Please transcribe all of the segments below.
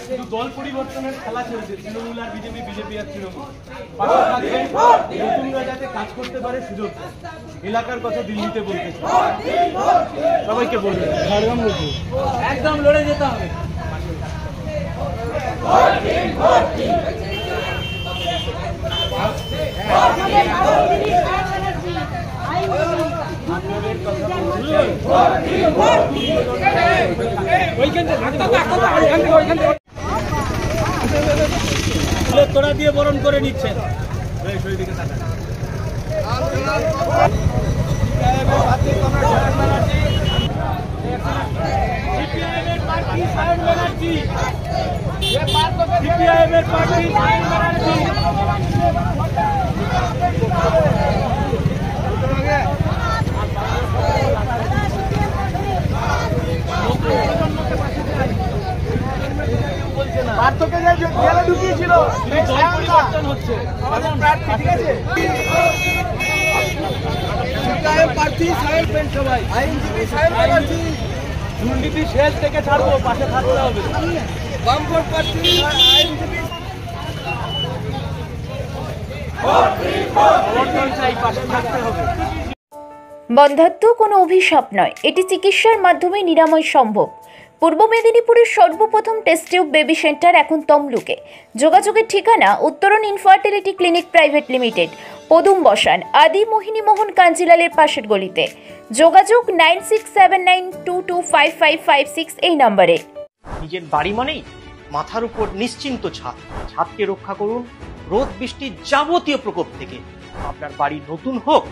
শুধু দল পরিবর্তনের খেলা চলছে, তৃণমূল আর বিজেপি, বিজেপি আর তৃণমূল। নতুনরা যাতে কাজ করতে পারে সুযোগ, এলাকার কথা দিল্লিতে বলতে সবাইকে বলবে একদম লড়ে যেতে হবে। তোরা দিয়ে বরণ করে নিচ্ছেন। দুর্নীতি শেষ থেকে ছাড়বো, পাশে থাকতে হবে। বামফ্রন্ট প্রার্থী পাশে থাকতে হবে। বন্ধ্যাত্ব কোনো অভিশাপ নয়, এটি চিকিৎসার মাধ্যমে নিরাময় সম্ভব। পূর্ব মেদিনীপুরের সর্বপ্রথম টেস্ট টিউব বেবি সেন্টার এখন তমলুকে। যোগাযোগের ঠিকানা উত্তরণ ইনফার্টিলিটি ক্লিনিক প্রাইভেট লিমিটেড, পদুম বসান, আদি মোহিনী মোহন কাঞ্জিলালের পাশের গলিতে। যোগাযোগ 9679225556 এই নম্বরে। নিজের বাড়ি মানেই মাথার উপর নিশ্চিন্ত ছাদ। ছাদকে রক্ষা করুন রোদ বৃষ্টির যাবতীয় প্রকোপ থেকে। আপনার বাড়ি নতুন হোক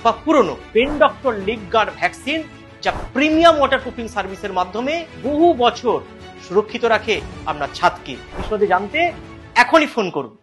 বা পুরনো, pen doctor leak guard vaccine, যা প্রিমিয়াম ওয়াটারপ্রুফিং সার্ভিসের মাধ্যমে বহু বছর সুরক্ষিত রাখে আপনার ছাদকে। বিশদে জানতে এখনই ফোন করুন।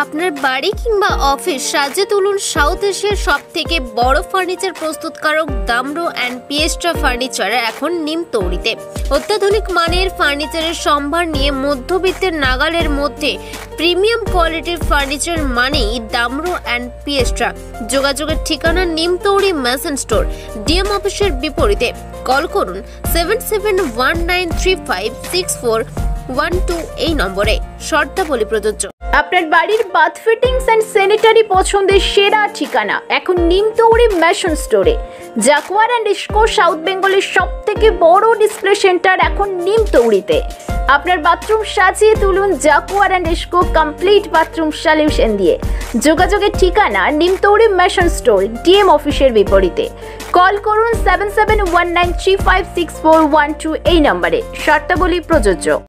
আপনার বাড়ি কিংবা অফিস সাজিয়ে তুলুন সাউথ এশিয়ার সবথেকে বড় ফার্নিচার প্রস্তুতকারক দামরো অ্যান্ড পিয়েস্ট্রা ফার্নিচার এখন নিমতৌড়িতে। অত্যাধুনিক মানের ফার্নিচারের সম্ভার নিয়ে মধ্যবিত্তের নাগালের মধ্যে প্রিমিয়াম কোয়ালিটির ফার্নিচার মানেই দামরো অ্যান্ড পিয়েস্ট্রা। যোগাযোগের ঠিকানা নিমতৌড়ি মেসন স্টোর, ডিএম অফিসের বিপরীতে। কল করুন 7719356412 এই নম্বরে। শর্তাবলী প্রযোজ্য। আপনার বাড়ির বাথ ফিটিংস অ্যান্ড স্যানিটারি পছন্দের সেরা ঠিকানা এখন নিমতৌড়ি মেশন স্টোরে। জাকুয়ার অ্যান্ড ইস্কো সাউথ বেঙ্গলের সবথেকে বড় ডিসপ্লে সেন্টার এখন নিমতৌড়িতে। আপনার বাথরুম সাজিয়ে তুলুন Jaquar and IISCO complete bathroom solution দিয়ে। যোগাযোগের ঠিকানা নিমতৌড়ি মেশন স্টোর, ডিএম অফিসের বিপরীতে। কল করুন 7719356412 এই নম্বরে। শর্তাবলী প্রযোজ্য।